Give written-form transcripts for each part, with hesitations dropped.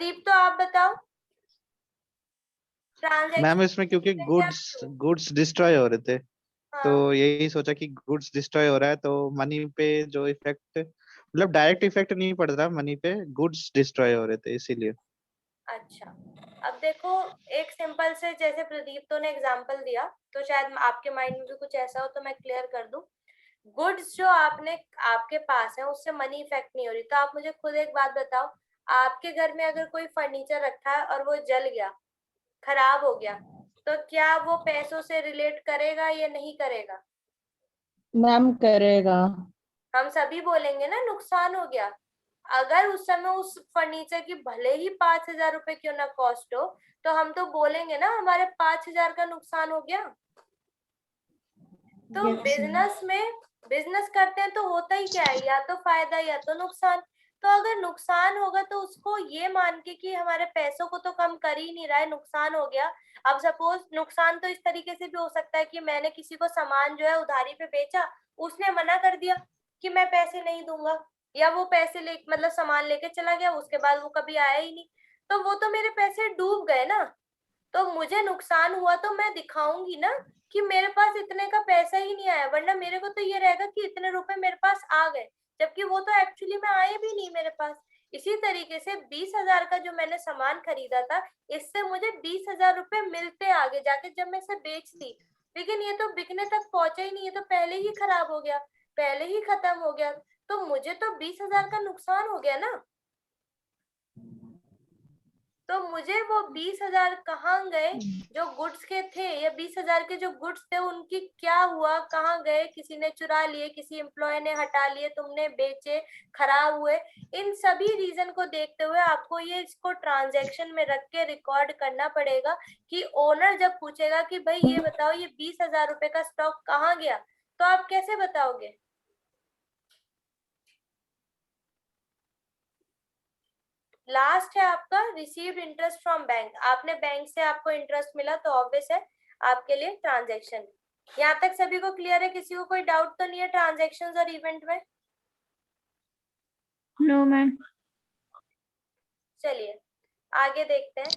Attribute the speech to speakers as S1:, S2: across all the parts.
S1: प्रदीप तो आप बताओ
S2: मैम
S1: ट्रांजैक्शन
S2: इसमें क्योंकि
S1: क्या
S2: गुड्स गुड्स डिस्ट्रॉय हो रहे थे, तो
S1: हाँ
S2: यही सोचा कि गुड्स डिस्ट्रॉय हो रहा है तो मनी पे जो इफेक्ट, मतलब डायरेक्ट इफेक्ट नहीं पड़ रहा मनी पे, गुड्स डिस्ट्रॉय हो रहे थे इसीलिए।
S1: अच्छा। अब देखो, एक सिंपल से जैसे प्रदीप तो ने एग्जांपल दिया, तो शायद आपके माइंड में भी कुछ ऐसा हो, तो मैं क्लियर कर दूं। गुड्स जो आपने आपके पास है उससे मनी इफेक्ट नहीं हो रही। तो आप मुझे खुद एक बात बताओ, आपके घर में अगर कोई फर्नीचर रखा है और वो जल गया, खराब हो गया, तो क्या वो पैसों से रिलेट करेगा या नहीं करेगा?
S3: मैम करेगा।
S1: हम सभी बोलेंगे ना नुकसान हो गया। अगर उस समय उस फर्नीचर की भले ही 5,000 रुपए क्यों ना कॉस्ट हो, तो हम तो बोलेंगे ना हमारे 5,000 का नुकसान हो गया। तो
S3: Yes, ma'am.
S1: बिजनेस में, बिजनेस करते हैं तो होता ही क्या है, या तो फायदा या तो नुकसान। तो अगर नुकसान होगा तो उसको ये मान के कि हमारे पैसों को तो कम कर ही नहीं रहा है, नुकसान हो गया। अब सपोज नुकसान तो इस तरीके से भी हो सकता है कि मैंने किसी को सामान जो है उधारी पे बेचा, उसने मना कर दिया कि मैं पैसे नहीं दूंगा, या वो पैसे ले मतलब सामान लेके चला गया, उसके बाद वो कभी आया ही नहीं, तो वो तो मेरे पैसे डूब गए ना। तो मुझे नुकसान हुआ तो मैं दिखाऊंगी ना कि मेरे पास इतने का पैसा ही नहीं आया, वरना मेरे को तो ये रहेगा कि इतने रुपए मेरे पास आ गए, जबकि वो तो एक्चुअली में आए भी नहीं मेरे पास। इसी तरीके से 20,000 का जो मैंने सामान खरीदा था, इससे मुझे 20,000 रुपए मिलते आगे जाके जब मैं इसे बेचती। लेकिन ये तो बिकने तक पहुंचा ही नहीं, ये तो पहले ही खराब हो गया, पहले ही खत्म हो गया, तो मुझे तो 20,000 का नुकसान हो गया ना। तो मुझे वो 20,000 कहाँ गए जो गुड्स के थे, या 20,000 के जो गुड्स थे उनकी क्या हुआ, कहाँ गए, किसी ने चुरा लिए, किसी एम्प्लॉय ने हटा लिए, तुमने बेचे, खराब हुए। इन सभी रीजन को देखते हुए आपको ये इसको ट्रांजैक्शन में रख के रिकॉर्ड करना पड़ेगा कि ओनर जब पूछेगा कि भाई ये बताओ ये 20,000 रुपए का स्टॉक कहाँ गया, तो आप कैसे बताओगे? लास्ट है आपका रिसीव्ड इंटरेस्ट फ्रॉम बैंक। आपने बैंक से आपको इंटरेस्ट मिला तो ऑब्वियस है आपके लिए ट्रांजैक्शन। यहाँ तक सभी को क्लियर है? किसी को कोई डाउट तो नहीं है ट्रांजैक्शंस और इवेंट में?
S3: No ma'am.
S1: चलिए आगे देखते हैं।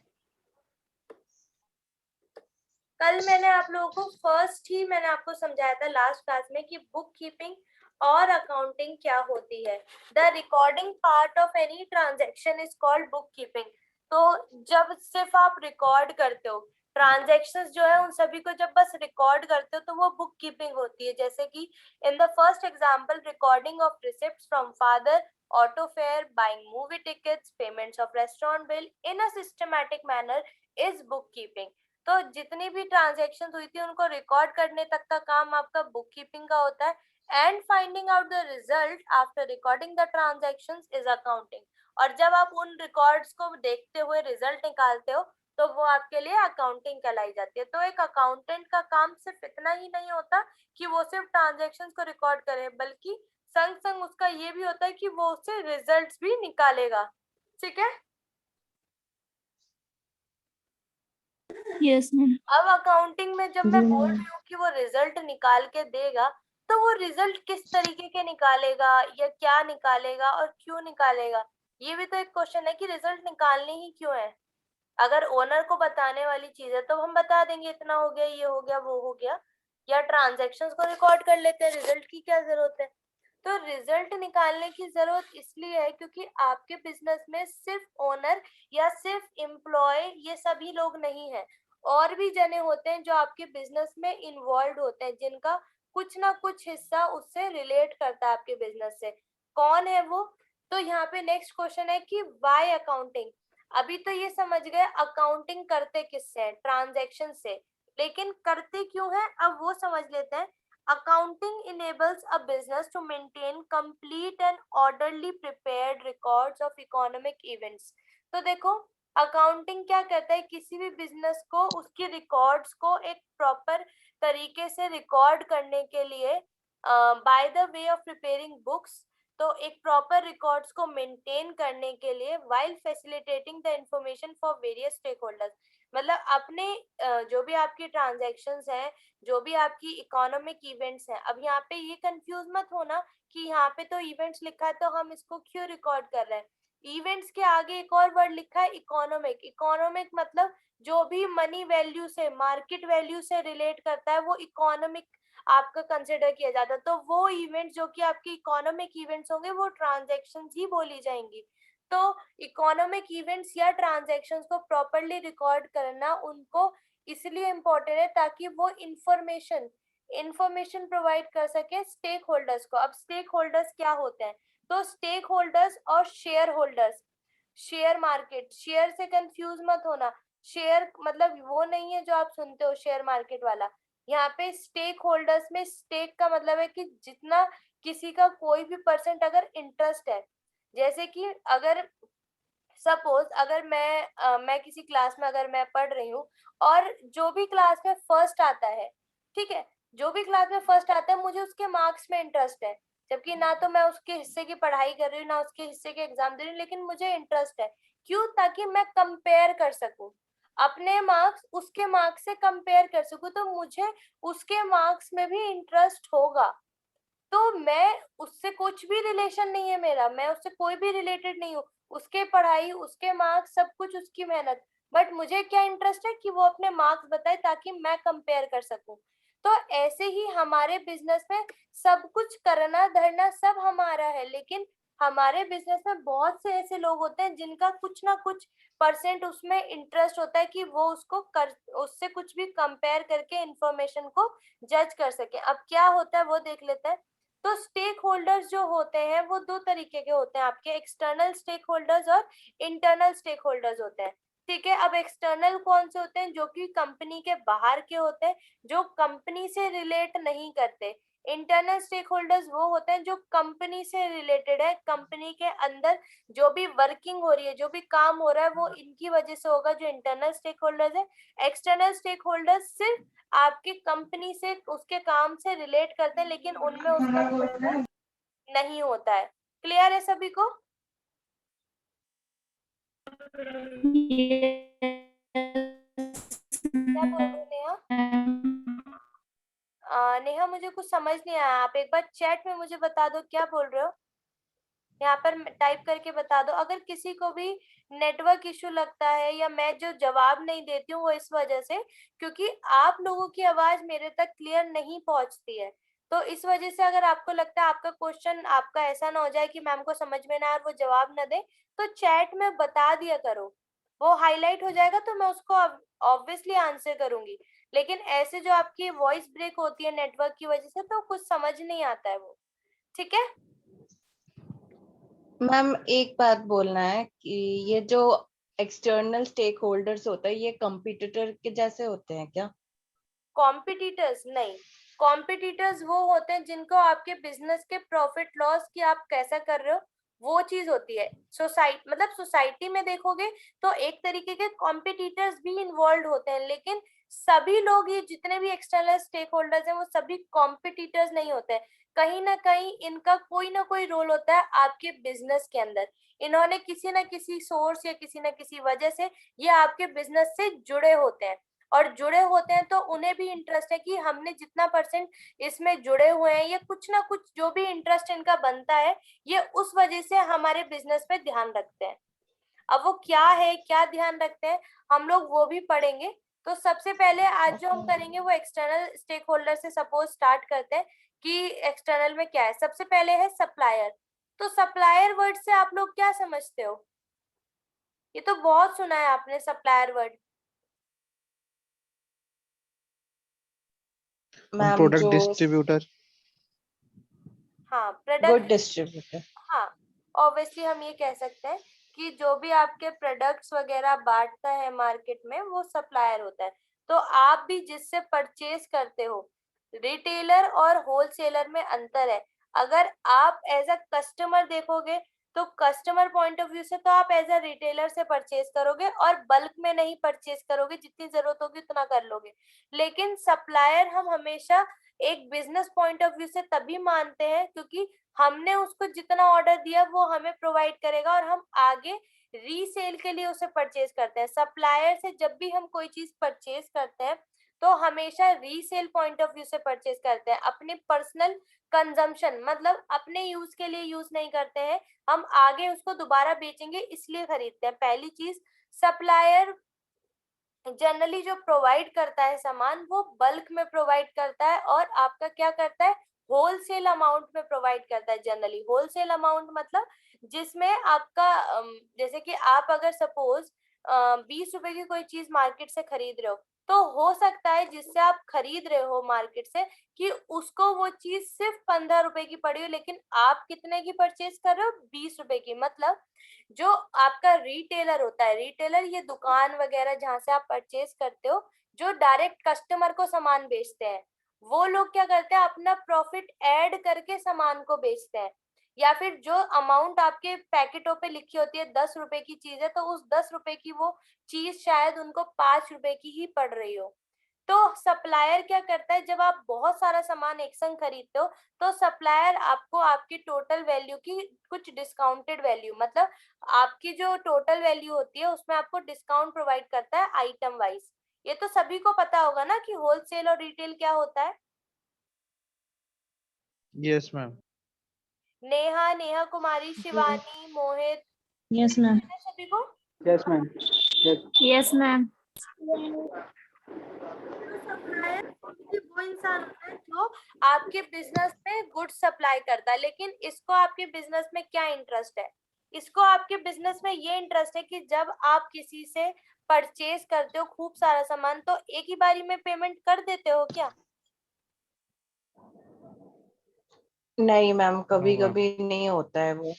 S1: कल मैंने आप लोगों को फर्स्ट ही मैंने आपको समझाया था लास्ट क्लास में कि बुक कीपिंग और अकाउंटिंग क्या होती है। The recording part of any transaction is called book keeping. तो जब सिर्फ आप रिकॉर्ड करते हो ट्रांजेक्शन्स जो है, उन सभी को जब बस रिकॉर्ड करते हो तो वो बुक कीपिंग होती है। जैसे कि in the first example, recording of receipts from father, auto fair, buying movie tickets, payments of restaurant bill in a systematic manner is book keeping. तो जितनी भी ट्रांजेक्शन हुई थी उनको रिकॉर्ड करने तक का काम आपका बुक कीपिंग का होता है। And finding out the result after recording the transactions is accounting. और जब आप उन रिकॉर्ड्स को देखते हुए रिजल्ट निकालते हो तो वो आपके लिए अकाउंटिंग कहलाई जाती है। तो एक अकाउंटेंट का काम सिर्फ इतना ही नहीं होता कि वो सिर्फ ट्रांजेक्शंस को रिकॉर्ड करे, बल्कि संग संग उसका ये भी होता है कि वो उससे रिजल्ट्स भी निकालेगा। ठीक है?
S3: Yes ma'am.
S1: अब अकाउंटिंग में जब मैं बोल रही हूँ कि वो रिजल्ट निकाल के देगा, तो वो रिजल्ट किस तरीके के निकालेगा, या क्या निकालेगा और क्यों निकालेगा, ये भी तो एक क्वेश्चन है कि रिजल्ट निकालने ही क्यों है। अगर ओनर को बताने वाली चीज है तो हम बता देंगे इतना हो गया, ये हो गया, वो हो गया, या ट्रांजेक्शन्स को रिकॉर्ड कर लेते हैं, रिजल्ट की क्या जरूरत है। तो रिजल्ट निकालने की जरूरत इसलिए है क्योंकि आपके बिजनेस में सिर्फ ओनर या सिर्फ एम्प्लॉय ये सभी लोग नहीं है, और भी जने होते हैं जो आपके बिजनेस में इन्वॉल्व होते हैं, जिनका कुछ ना कुछ हिस्सा उससे रिलेट करता है आपके बिजनेस से। कौन है वो? तो यहाँ पे नेक्स्ट क्वेश्चन है कि व्हाई अकाउंटिंग। अभी तो ये समझ गए अकाउंटिंग करते किससे है, ट्रांजैक्शन से, लेकिन करते क्यों है अब वो समझ लेते हैं। Accounting enables a business to maintain complete and orderly prepared records of economic events. तो देखो अकाउंटिंग क्या कहता है, किसी भी बिजनेस को उसकी रिकॉर्ड्स को एक प्रॉपर तरीके से रिकॉर्ड करने के लिए by the way of preparing books, तो एक प्रॉपर रिकॉर्ड्स को मेंटेन करने के लिए while facilitating the information for various stakeholders. मतलब अपने जो भी आपकी ट्रांजैक्शंस हैं, जो भी आपकी इकोनॉमिक इवेंट्स हैं, अब यहाँ पे ये कंफ्यूज मत होना कि यहाँ पे तो इवेंट्स लिखा है तो हम इसको क्यों रिकॉर्ड कर रहे हैं। इवेंट्स के आगे एक और वर्ड लिखा है इकोनॉमिक। इकोनॉमिक मतलब जो भी मनी वैल्यू से, मार्केट वैल्यू से रिलेट करता है वो इकोनॉमिक आपका कंसिडर किया जाता है। तो वो इवेंट जो कि आपके इकोनॉमिक इवेंट्स होंगे वो ट्रांजैक्शंस ही बोली जाएंगी। तो इकोनॉमिक इवेंट्स या ट्रांजैक्शंस को प्रॉपर्ली रिकॉर्ड करना उनको इसलिए इम्पोर्टेंट है ताकि वो इंफॉर्मेशन प्रोवाइड कर सके स्टेक होल्डर्स को। अब स्टेक होल्डर्स क्या होते हैं? तो स्टेक होल्डर्स और share holders, share market, share से कंफ्यूज मत होना। शेयर मतलब वो नहीं है जो आप सुनते हो शेयर मार्केट वाला। यहाँ पे स्टेक होल्डर्स में स्टेक का मतलब है कि जितना किसी का कोई भी परसेंट अगर इंटरेस्ट है, जैसे कि अगर सपोज अगर मैं किसी क्लास में अगर मैं पढ़ रही हूँ और जो भी क्लास में फर्स्ट आता है, ठीक है, जो भी क्लास में फर्स्ट आता है मुझे उसके मार्क्स में इंटरेस्ट है, जबकि ना तो मैं उसके हिस्से की पढ़ाई कर रही हूँ ना उसके हिस्से के एग्जाम दे रही हूँ, लेकिन मुझे इंटरेस्ट है। क्यों? ताकि मैं कंपेयर कर सकूं अपने मार्क्स उसके मार्क्स से कंपेयर कर सकूं, तो मुझे उसके मार्क्स में भी इंटरेस्ट होगा। तो मैं उससे कुछ भी रिलेशन नहीं है मेरा, मैं उससे कोई भी रिलेटेड नहीं हूँ, उसके पढ़ाई उसके मार्क्स सब कुछ उसकी मेहनत, बट मुझे क्या इंटरेस्ट है कि वो अपने मार्क्स बताए ताकि मैं कंपेयर कर सकूं। तो ऐसे ही हमारे बिजनेस में सब कुछ करना धरना सब हमारा है, लेकिन हमारे बिजनेस में बहुत से ऐसे लोग होते हैं जिनका कुछ ना कुछ परसेंट उसमें इंटरेस्ट होता है कि वो उसको कर उससे कुछ भी कंपेयर करके इंफॉर्मेशन को जज कर सके। अब क्या होता है वो देख लेते हैं। तो स्टेक होल्डर्स जो होते हैं वो दो तरीके के होते हैं आपके, एक्सटर्नल स्टेक होल्डर्स और इंटरनल स्टेक होल्डर्स होते हैं। ठीक है, अब एक्सटर्नल कौन से होते हैं? जो कि कंपनी के बाहर के होते हैं, जो कंपनी से रिलेट नहीं करते। इंटरनल स्टेक होल्डर्स वो होते हैं जो कंपनी से रिलेटेड है, कंपनी के अंदर जो भी वर्किंग हो रही है, जो भी काम हो रहा है वो इनकी वजह से होगा, जो इंटरनल स्टेक होल्डर्स है। एक्सटर्नल स्टेक होल्डर्स सिर्फ आपकी कंपनी से उसके काम से रिलेट करते हैं, लेकिन उनमें उसका इन्वॉल्वमेंट नहीं होता है। क्लियर है सभी को? क्या बोल रहे हो नेहा? नेहा मुझे कुछ समझ नहीं आया, आप एक बार चैट में मुझे बता दो क्या बोल रहे हो, यहाँ पर टाइप करके बता दो। अगर किसी को भी नेटवर्क इशू लगता है या मैं जो जवाब नहीं देती हूँ वो इस वजह से क्योंकि आप लोगों की आवाज मेरे तक क्लियर नहीं पहुंचती है, तो इस वजह से अगर आपको लगता है आपका क्वेश्चन आपका ऐसा ना हो जाए कि मैम को समझ में ना आए और वो जवाब ना दे, तो चैट में बता दिया करो, वो हाईलाइट हो जाएगा तो मैं उसको ऑब्वियसली आंसर करूंगी। लेकिन ऐसे जो आपकी वॉइस ब्रेक होती है नेटवर्क की वजह से तो कुछ समझ नहीं आता है वो। ठीक है,
S3: मैम एक बात बोलना है कि ये जो एक्सटर्नल स्टेक होल्डर्स होता है ये कंपटीटर के जैसे होते हैं क्या?
S1: कॉम्पिटिटर्स नहीं, कॉम्पिटिटर्स वो होते हैं जिनको आपके बिजनेस के प्रॉफिट लॉस की आप कैसा कर रहे हो वो चीज होती है। सोसाइटी मतलब सोसाइटी में देखोगे तो एक तरीके के कॉम्पिटिटर्स भी इन्वॉल्व होते हैं, लेकिन सभी लोग ये जितने भी एक्सटर्नल स्टेक होल्डर्स हैं वो सभी कॉम्पिटिटर्स नहीं होते हैं। कहीं ना कहीं इनका कोई ना कोई रोल होता है आपके बिजनेस के अंदर, इन्होंने किसी ना किसी सोर्स या किसी ना किसी वजह से ये आपके बिजनेस से जुड़े होते हैं, और जुड़े होते हैं तो उन्हें भी इंटरेस्ट है कि हमने जितना परसेंट इसमें जुड़े हुए हैं ये कुछ ना कुछ जो भी इंटरेस्ट इनका बनता है ये उस वजह से हमारे बिजनेस पे ध्यान रखते हैं। अब वो क्या है, क्या ध्यान रखते हैं, हम लोग वो भी पढ़ेंगे। तो सबसे पहले आज जो हम करेंगे वो एक्सटर्नल स्टेक होल्डर से सपोज स्टार्ट करते हैं कि एक्सटर्नल में क्या है। सबसे पहले है सप्लायर। तो सप्लायर वर्ड से आप लोग क्या समझते हो? ये तो बहुत सुना है आपने सप्लायर वर्ड।
S3: मैम
S2: प्रोडक्ट
S3: जो
S2: डिस्ट्रीब्यूटर।
S1: हाँ,
S3: गुड
S1: प्रोडक्ट,
S3: डिस्ट्रीब्यूटर।
S1: हाँ ऑब्वियसली हम ये कह सकते हैं कि जो भी आपके प्रोडक्ट्स वगैरह बांटता है मार्केट में वो सप्लायर होता है। तो आप भी जिससे परचेज करते हो, रिटेलर और होलसेलर में अंतर है। अगर आप एज अ कस्टमर देखोगे तो कस्टमर पॉइंट ऑफ व्यू से तो आप एज अ रिटेलर से परचेज करोगे और बल्क में नहीं परचेज करोगे, जितनी जरूरत होगी उतना कर लोगे। लेकिन सप्लायर हम हमेशा एक बिजनेस पॉइंट ऑफ व्यू से तभी मानते हैं क्योंकि हमने उसको जितना ऑर्डर दिया वो हमें प्रोवाइड करेगा और हम आगे रीसेल के लिए उसे परचेज करते हैं। सप्लायर से जब भी हम कोई चीज परचेज करते हैं तो हमेशा रीसेल पॉइंट ऑफ व्यू से परचेज करते हैं, अपने पर्सनल कंजम्पशन मतलब अपने यूज के लिए यूज नहीं करते हैं, हम आगे उसको दोबारा बेचेंगे इसलिए खरीदते हैं। पहली चीज, सप्लायर जनरली जो प्रोवाइड करता है सामान वो बल्क में प्रोवाइड करता है और आपका क्या करता है, होलसेल अमाउंट में प्रोवाइड करता है। जनरली होलसेल अमाउंट मतलब जिसमें आपका जैसे कि आप अगर सपोज 20 रुपए की कोई चीज मार्केट से खरीद रहे हो, तो हो सकता है जिससे आप खरीद रहे हो मार्केट से कि उसको वो चीज सिर्फ 15 रुपए की पड़ी हो, लेकिन आप कितने की परचेज कर रहे हो, 20 रुपए की। मतलब जो आपका रिटेलर होता है, रिटेलर ये दुकान वगैरह जहां से आप परचेज करते हो, जो डायरेक्ट कस्टमर को सामान बेचते हैं, वो लोग क्या करते हैं, अपना प्रॉफिट ऐड करके सामान को बेचते हैं। या फिर जो अमाउंट आपके पैकेटों पे लिखी होती है 10 रुपए की चीज है, तो उस 10 रुपए की वो चीज शायद उनको 5 रुपए की ही पड़ रही हो। तो सप्लायर क्या करता है, जब आप बहुत सारा सामान एक संग खरीदते हो, तो सप्लायर आपको आपकी टोटल वैल्यू की कुछ डिस्काउंटेड वैल्यू मतलब आपकी जो टोटल वैल्यू होती है उसमें आपको डिस्काउंट प्रोवाइड करता है आइटम वाइज। ये तो सभी को पता होगा ना कि होलसेल और रिटेल क्या होता है।
S2: Yes ma'am.
S1: Neha, Neha Kumari, Shivani, Mohit,
S4: yes ma'am.
S1: पता है सभी को।
S5: Yes ma'am.
S4: Yes ma'am.
S1: तो सप्लायर वो इंसान होता है जो आपके बिजनेस में गुड्स सप्लाई करता है, लेकिन इसको आपके बिजनेस में क्या इंटरेस्ट है, इसको आपके बिजनेस में ये इंटरेस्ट है कि जब आप किसी से परचेज करते हो खूब सारा सामान, तो एक ही बारी में पेमेंट कर देते हो क्या?
S3: नहीं मैम, कभी
S2: हाँ।
S3: कभी नहीं होता है वो,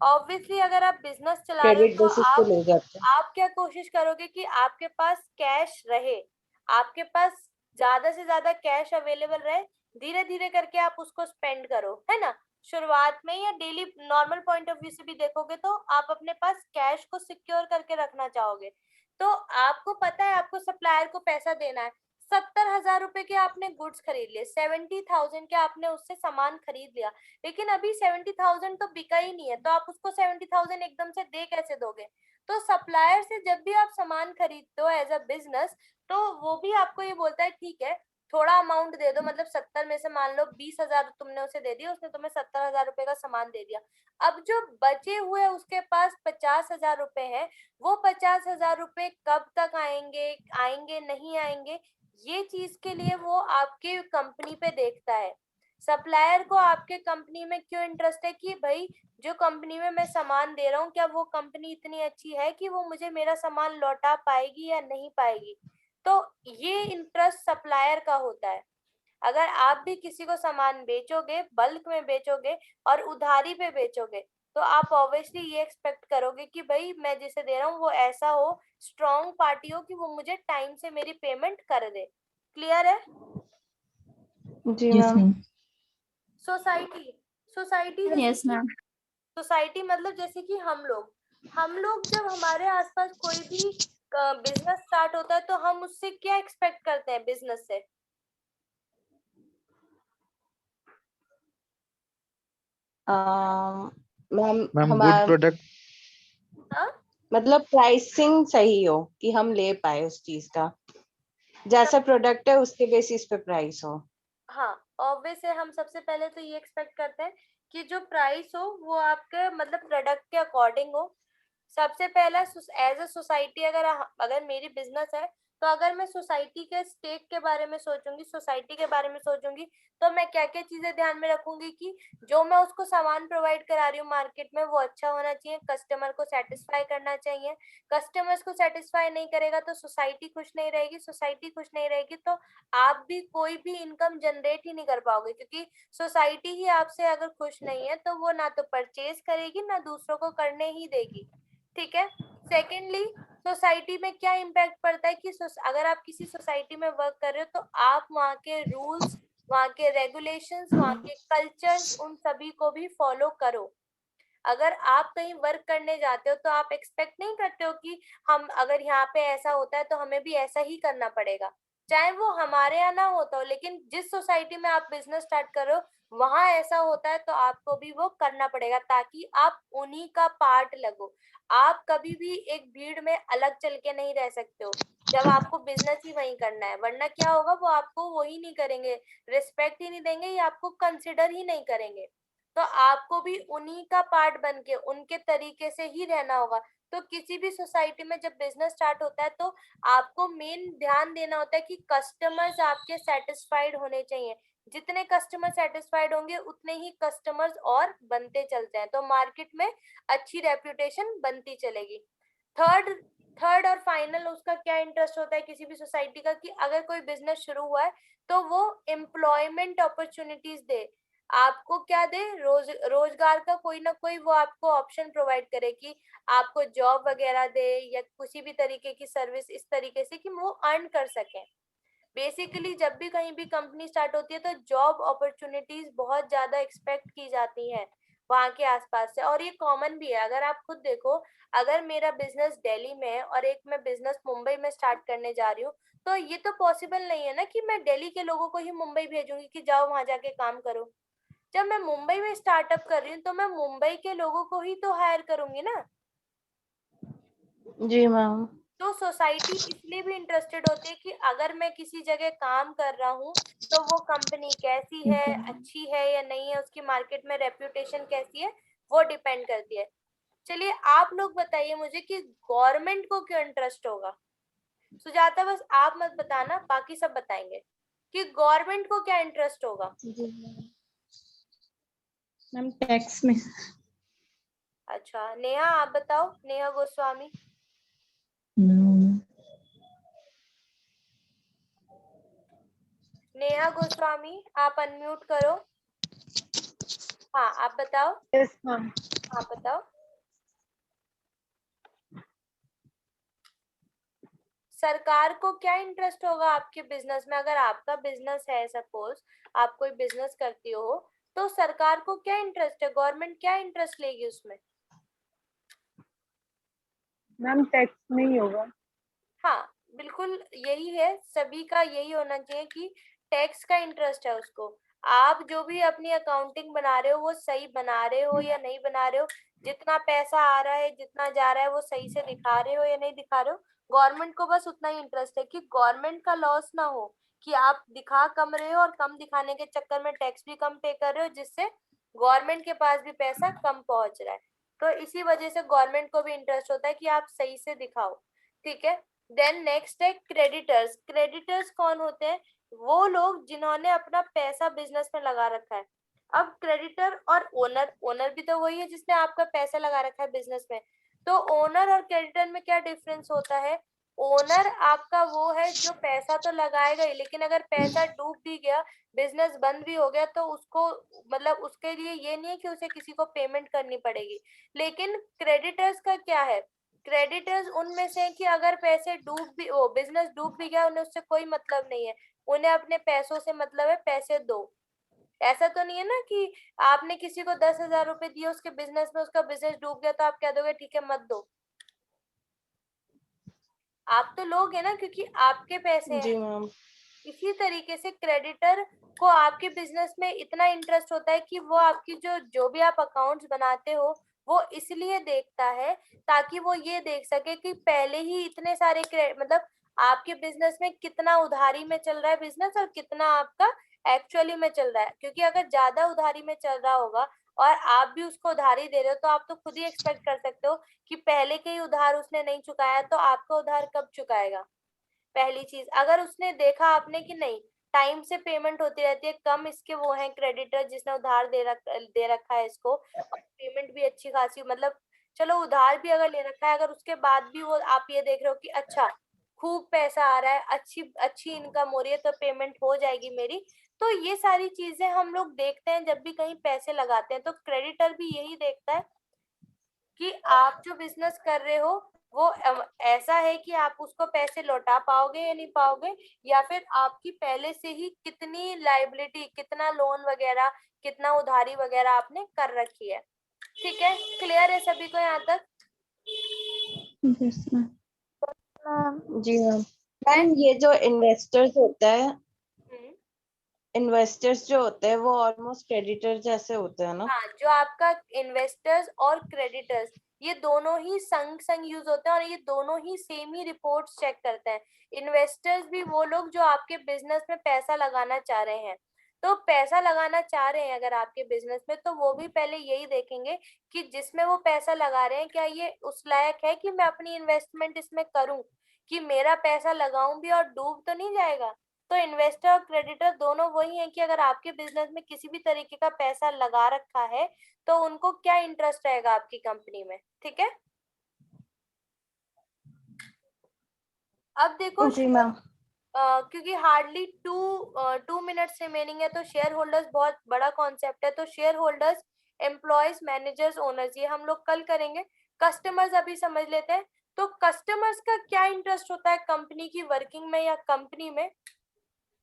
S1: ऑब्वियसली अगर आप बिजनेस चला रहे हो
S3: क्रेडिट
S1: तो
S3: बेसिस पे ले जाते हैं।
S1: आप क्या कोशिश करोगे कि आपके पास कैश रहे, आपके पास ज्यादा से ज्यादा कैश अवेलेबल रहे, धीरे धीरे करके आप उसको स्पेंड करो, है ना। शुरुआत में या daily normal point of view से भी देखोगे तो आप अपने पास कैश को सिक्योर करके रखना चाहोगे। तो आपको पता है आपको सप्लायर को पैसा देना है, 70,000 रुपए के आपने गुड्स खरीद लिए, 70,000 के आपने उससे सामान खरीद लिया, लेकिन अभी 70,000 तो बिका ही नहीं है, तो आप उसको 70,000 एकदम से दे कैसे दोगे? तो सप्लायर से जब भी आप सामान खरीदते हो एज अ बिजनेस, तो वो भी आपको ये बोलता है ठीक है थोड़ा अमाउंट दे दो, मतलब 70 में से मान लो 20,000 तुमने उसे दे दिया, उसने तुम्हें 70,000 रुपए का सामान दे दिया। अब जो बचे हुए उसके पास 50,000 रुपए हैं, वो 50,000 रुपए कब तक आएंगे, आएंगे नहीं आएंगे, ये चीज के लिए वो आपके कंपनी पे देखता है। सप्लायर को आपके कंपनी में क्यों इंटरेस्ट है कि भाई जो कंपनी में मैं सामान दे रहा हूँ, क्या वो कंपनी इतनी अच्छी है कि वो मुझे मेरा सामान लौटा पाएगी या नहीं पाएगी। तो ये इंटरेस्ट सप्लायर का होता है। अगर आप भी किसी को सामान बेचोगे, बल्क में बेचोगे और उधारी पे बेचोगे, तो आप ऑब्वियसली ये एक्सपेक्ट करोगे कि भाई मैं जिसे दे रहा हूँ वो ऐसा हो, स्ट्रॉन्ग पार्टी हो कि वो मुझे टाइम से मेरी पेमेंट कर दे। क्लियर है?
S3: जी
S4: yes
S3: ma'am.
S4: Ma'am.
S1: Society, society
S4: yes ma'am.
S1: Society मतलब जैसे कि हम लोग जब हमारे आसपास कोई भी बिजनेस स्टार्ट होता है, तो हम उससे क्या एक्सपेक्ट करते हैं बिजनेस से?
S3: मैम
S2: मैम गुड
S3: हमारा
S2: प्रोडक्ट।
S1: हाँ
S3: मतलब प्राइसिंग सही हो कि हम ले पाए उस चीज का, जैसा प्रोडक्ट है उसके बेसिस पे प्राइस हो।
S1: हाँ, ऑब्वियस है, हम सबसे पहले तो ये एक्सपेक्ट करते हैं कि जो प्राइस हो वो आपके मतलब प्रोडक्ट के अकॉर्डिंग हो। सबसे पहला एज अ सोसाइटी, अगर मेरी बिजनेस है, तो अगर मैं सोसाइटी के स्टेक के बारे में सोचूंगी, सोसाइटी के बारे में सोचूंगी, तो मैं क्या क्या चीजें ध्यान में रखूंगी कि जो मैं उसको सामान प्रोवाइड करा रही हूँ मार्केट में वो अच्छा होना चाहिए, कस्टमर को सेटिस्फाई करना चाहिए। कस्टमर्स को सेटिस्फाई नहीं करेगा तो सोसाइटी खुश नहीं रहेगी, सोसाइटी खुश नहीं रहेगी तो आप भी कोई भी इनकम जनरेट ही नहीं कर पाओगे, क्योंकि सोसाइटी ही आपसे अगर खुश नहीं है तो वो ना तो परचेज करेगी ना दूसरों को करने ही देगी। ठीक है। सेकेंडली, सोसाइटी में क्या इम्पैक्ट पड़ता है कि अगर आप किसी सोसाइटी में वर्क कर रहे हो, तो आप वहाँ के रूल्स, वहाँ के रेगुलेशंस, वहाँ के कल्चर्स, उन सभी को भी फॉलो करो। अगर आप कहीं वर्क करने जाते हो तो आप एक्सपेक्ट नहीं करते हो कि हम अगर यहाँ पे ऐसा होता है तो हमें भी ऐसा ही करना पड़ेगा, चाहे वो हमारे यहाँ ना होता हो, लेकिन जिस सोसाइटी में आप बिजनेस स्टार्ट करो वहां ऐसा होता है तो आपको भी वो करना पड़ेगा, ताकि आप उन्हीं का पार्ट लगो। आप कभी भी एक भीड़ में अलग चल के नहीं रह सकते हो। जब आपको बिजनेस ही वही करना है, वरना क्या होगा, वो आपको वो ही नहीं करेंगे, रिस्पेक्ट ही नहीं देंगे, या आपको कंसिडर ही नहीं करेंगे। तो आपको भी उन्हीं का पार्ट बन के उनके तरीके से ही रहना होगा। तो किसी भी सोसाइटी में जब बिजनेस स्टार्ट होता है तो आपको मेन ध्यान देना होता है कि कस्टमर्स आपके सेटिस्फाइड होने चाहिए। जितने कस्टमर सेटिस्फाइड होंगे उतने ही कस्टमर्स और बनते चलते हैं, तो मार्केट में अच्छी रेप्यूटेशन बनती चलेगी। थर्ड और फाइनल उसका क्या इंटरेस्ट होता है किसी भी सोसाइटी का, कि अगर कोई बिजनेस शुरू हुआ है तो वो एम्प्लॉयमेंट अपॉर्चुनिटीज दे, आपको क्या दे, रोजगार का कोई ना कोई वो आपको ऑप्शन प्रोवाइड करे, कि आपको जॉब वगैरह दे या किसी भी तरीके की सर्विस इस तरीके से कि वो अर्न कर सकें। बेसिकली जब भी कहीं भी कंपनी स्टार्ट होती है तो जॉब अपॉर्चुनिटीज बहुत ज्यादा एक्सपेक्ट की जाती हैं वहां के आसपास से, और ये कॉमन भी है। अगर आप खुद देखो, अगर मेरा बिजनेस दिल्ली में है और एक मैं बिजनेस मुंबई में स्टार्ट करने जा रही हूँ, तो ये तो पॉसिबल नहीं है ना कि मैं दिल्ली के लोगों को ही मुंबई भेजूंगी कि जाओ वहां जाके काम करो। जब मैं मुंबई में स्टार्टअप कर रही हूँ तो मैं मुंबई के लोगों को ही तो हायर करूंगी ना।
S3: जी मैम।
S1: तो सोसाइटी इसलिए भी इंटरेस्टेड होती है कि अगर मैं किसी जगह काम कर रहा हूँ तो वो कंपनी कैसी है, अच्छी है या नहीं है, उसकी मार्केट में रेप्यूटेशन कैसी है, वो डिपेंड करती है। चलिए आप लोग बताइए मुझे कि गवर्नमेंट को क्यों इंटरेस्ट होगा। सुजाता बस आप मत बताना, बाकी सब बताएंगे कि गवर्नमेंट को क्या इंटरेस्ट होगा।
S4: मैम टैक्स में।
S1: अच्छा नेहा आप बताओ, नेहा गोस्वामी। नेहा गोस्वामी आप अनम्यूट करो। हाँ आप बताओ।
S3: Yes ma'am.
S1: हाँ बताओ। सरकार को क्या इंटरेस्ट होगा आपके बिजनेस में, अगर आपका बिजनेस है, सपोज आप कोई बिजनेस करती हो, तो सरकार को क्या इंटरेस्ट है, गवर्नमेंट क्या इंटरेस्ट लेगी उसमें।
S3: मैम टैक्स में ही होगा।
S1: हाँ बिल्कुल यही है, सभी का यही होना चाहिए कि टैक्स का इंटरेस्ट है उसको। आप जो भी अपनी अकाउंटिंग बना रहे हो वो सही बना रहे हो या नहीं बना रहे हो, जितना पैसा आ रहा है जितना जा रहा है वो सही से दिखा रहे हो या नहीं दिखा रहे हो। गवर्नमेंट को बस उतना ही इंटरेस्ट है कि गवर्नमेंट का लॉस ना हो, कि आप दिखा कम रहे हो और कम दिखाने के चक्कर में टैक्स भी कम पे कर रहे हो, जिससे गवर्नमेंट के पास भी पैसा कम पहुंच रहा है। तो इसी वजह से गवर्नमेंट को भी इंटरेस्ट होता है कि आप सही से दिखाओ। ठीक है। देन नेक्स्ट है क्रेडिटर्स। क्रेडिटर्स कौन होते हैं, वो लोग जिन्होंने अपना पैसा बिजनेस में लगा रखा है। अब क्रेडिटर और ओनर, ओनर भी तो वही है जिसने आपका पैसा लगा रखा है बिजनेस में। तो ओनर और क्रेडिटर में क्या डिफरेंस होता है, ओनर आपका वो है जो पैसा तो लगाएगा ही, लेकिन अगर पैसा डूब भी गया, बिजनेस बंद भी हो गया, तो उसको मतलब उसके लिए ये नहीं है कि उसे किसी को पेमेंट करनी पड़ेगी। लेकिन क्रेडिटर्स का क्या है, क्रेडिटर्स उनमें से हैं कि अगर पैसे डूब भी, वो बिजनेस डूब भी गया, उन्हें उससे कोई मतलब नहीं है, उन्हें अपने पैसों से मतलब है, पैसे दो। ऐसा तो नहीं है ना कि आपने किसी को 10,000 रुपए दिए उसके बिजनेस में, उसका बिजनेस डूब गया तो आप कह दोगे ठीक है मत दो। आप तो लोग है ना, क्योंकि आपके पैसे हैं।
S3: जी मैम।
S1: इसी तरीके से क्रेडिटर को आपके बिजनेस में इतना इंटरेस्ट होता है कि वो आपकी जो भी आप अकाउंट्स बनाते हो वो इसलिए देखता है ताकि वो ये देख सके कि पहले ही इतने सारे मतलब आपके बिजनेस में कितना उधारी में चल रहा है बिजनेस और कितना आपका एक्चुअली में चल रहा है। क्योंकि अगर ज्यादा उधारी में चल रहा होगा और आप भी उसको उधारी दे रहे हो तो आप तो खुद ही एक्सपेक्ट कर सकते हो कि पहले के ही उधार उसने नहीं चुकाया तो आपका उधार कब चुकाएगा। पहली चीज, अगर उसने देखा आपने कि नहीं टाइम से पेमेंट होती रहती है, कम इसके वो हैं क्रेडिटर जिसने उधार दे रखा है इसको, और पेमेंट भी अच्छी खासी, मतलब चलो उधार भी अगर ले रखा है, अगर उसके बाद भी वो आप ये देख रहे हो कि अच्छा खूब पैसा आ रहा है, अच्छी अच्छी इनकम हो रही है, तो पेमेंट हो जाएगी मेरी। तो ये सारी चीजें हम लोग देखते हैं जब भी कहीं पैसे लगाते हैं, तो क्रेडिटर भी यही देखता है कि आप जो बिजनेस कर रहे हो वो ऐसा है कि आप उसको पैसे लौटा पाओगे या नहीं पाओगे, या फिर आपकी पहले से ही कितनी लाइबिलिटी, कितना लोन वगैरह, कितना उधारी वगैरह आपने कर रखी है। ठीक है, क्लियर है सभी को यहाँ तक।
S4: Yes ma'am.
S3: जी मैम। मैम ये जो इन्वेस्टर्स होता है,
S1: हम्म,
S3: इन्वेस्टर्स जो होते हैं वो ऑलमोस्ट क्रेडिटर जैसे होते हैं ना।
S1: हाँ जो आपका इन्वेस्टर्स और क्रेडिटर्स ये दोनों ही संग संग यूज होते हैं और ये दोनों ही सेम ही रिपोर्ट्स चेक करते हैं। इन्वेस्टर्स भी वो लोग जो आपके बिजनेस में पैसा लगाना चाह रहे हैं, तो पैसा लगाना चाह रहे हैं अगर आपके बिजनेस में, तो वो भी पहले यही देखेंगे कि जिसमें वो पैसा लगा रहे हैं क्या ये उस लायक है कि मैं अपनी इन्वेस्टमेंट इसमें करूं, कि मेरा पैसा लगाऊं भी और डूब तो नहीं जाएगा। तो इन्वेस्टर और क्रेडिटर दोनों वही हैं कि अगर आपके बिजनेस में किसी भी तरीके का पैसा लगा रखा है तो उनको क्या इंटरेस्ट रहेगा आपकी कंपनी में। ठीक है, अब देखो
S3: जी मैम।
S1: क्योंकि हार्डली 2 मिनट्स रिमेनिंग है, तो शेयर होल्डर्स बहुत बड़ा कॉन्सेप्ट है, तो share holders, employees, managers, owners, ये हम लोग कल करेंगे। कस्टमर्स अभी समझ लेते हैं। तो कस्टमर्स का क्या इंटरेस्ट होता है कंपनी की वर्किंग में या कंपनी में,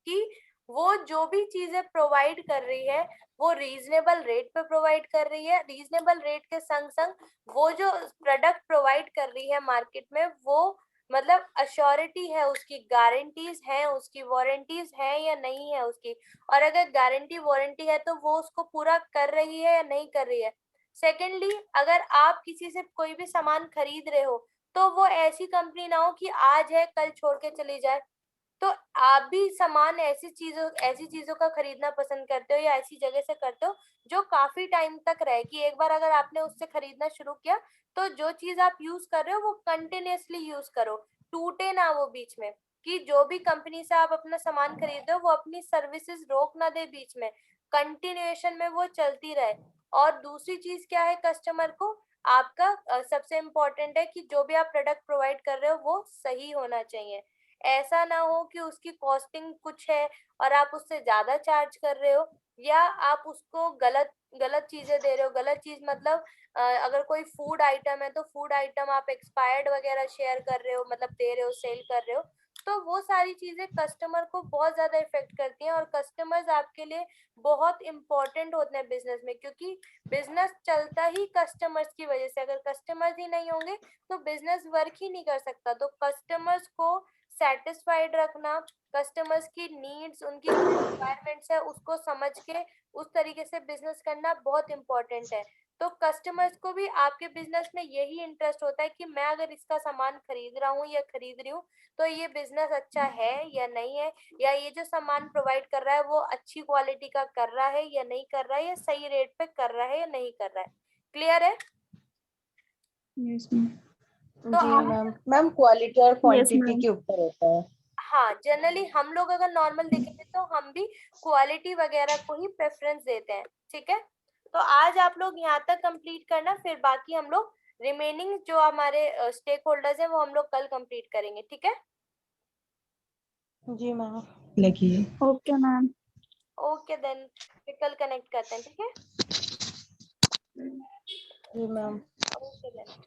S1: कि वो जो भी चीजें प्रोवाइड कर रही है वो रीजनेबल रेट पे प्रोवाइड कर रही है। रीजनेबल रेट के संग संग वो जो प्रोडक्ट प्रोवाइड कर रही है मार्केट में, वो मतलब अश्योरिटी है उसकी, गारंटीज हैं उसकी, वारंटीज है या नहीं है उसकी, और अगर गारंटी वारंटी है तो वो उसको पूरा कर रही है या नहीं कर रही है। सेकेंडली, अगर आप किसी से कोई भी सामान खरीद रहे हो तो वो ऐसी कंपनी ना हो कि आज है कल छोड़ के चली जाए। तो आप भी सामान ऐसी चीजों का खरीदना पसंद करते हो या ऐसी जगह से करते हो जो काफी टाइम तक रहे, कि एक बार अगर आपने उससे खरीदना शुरू किया तो जो चीज आप यूज कर रहे हो वो कंटिन्यूअसली यूज करो, टूटे ना वो बीच में, कि जो भी कंपनी से आप अपना सामान खरीदते हो वो अपनी सर्विसेज रोक ना दे बीच में, कंटिन्यूएशन में वो चलती रहे। और दूसरी चीज क्या है, कस्टमर को आपका सबसे इम्पोर्टेंट है कि जो भी आप प्रोडक्ट प्रोवाइड कर रहे हो वो सही होना चाहिए। ऐसा ना हो कि उसकी कॉस्टिंग कुछ है और आप उससे ज्यादा चार्ज कर रहे हो, या आप उसको गलत गलत चीजें दे रहे हो। गलत चीज मतलब अगर कोई फूड आइटम है तो फूड आइटम आप एक्सपायर्ड वगैरह शेयर कर रहे हो, मतलब दे रहे हो, सेल कर रहे हो, तो वो सारी चीजें कस्टमर को बहुत ज्यादा इफेक्ट करती हैं। और कस्टमर्स आपके लिए बहुत इंपॉर्टेंट होते हैं बिजनेस में, क्योंकि बिजनेस चलता ही कस्टमर्स की वजह से। अगर कस्टमर्स ही नहीं होंगे तो बिजनेस वर्क ही नहीं कर सकता। तो कस्टमर्स को सेटिस्फाइड रखना, कस्टमर्स की नीड्स, उनकी रिक्वायरमेंट्स है उसको समझ के उस तरीके से बिजनेस करना बहुत इंपॉर्टेंट है। तो कस्टमर्स को भी आपके बिजनेस में यही इंटरेस्ट होता है कि मैं अगर इसका सामान खरीद रहा हूँ या खरीद रही हूँ तो ये बिजनेस अच्छा है या नहीं है, या ये जो सामान प्रोवाइड कर रहा है वो अच्छी क्वालिटी का कर रहा है या नहीं कर रहा है, या सही रेट पे कर रहा है या नहीं कर रहा है। क्लियर है?
S4: Yes, ma'am.
S1: तो
S3: जी
S1: आप-
S3: मैम। मैम क्वालिटी और क्वांटिटी
S4: ma'am.
S3: के ऊपर होता है।
S1: हाँ, जनरली हम लोग अगर नॉर्मल देखेंगे तो हम भी क्वालिटी वगैरह को ही प्रेफरेंस देते हैं। ठीक है, तो आज आप लोग यहाँ तक कंप्लीट करना, फिर बाकी हम लोग रिमेनिंग जो हमारे स्टेक होल्डर्स हैं वो हम लोग कल कंप्लीट करेंगे। ठीक है,
S3: जी ma'am.
S4: Okay, ma'am.
S1: Okay then, फिर कल कनेक्ट करते हैं। ठीक है,
S3: जी मैम।
S1: Okay then.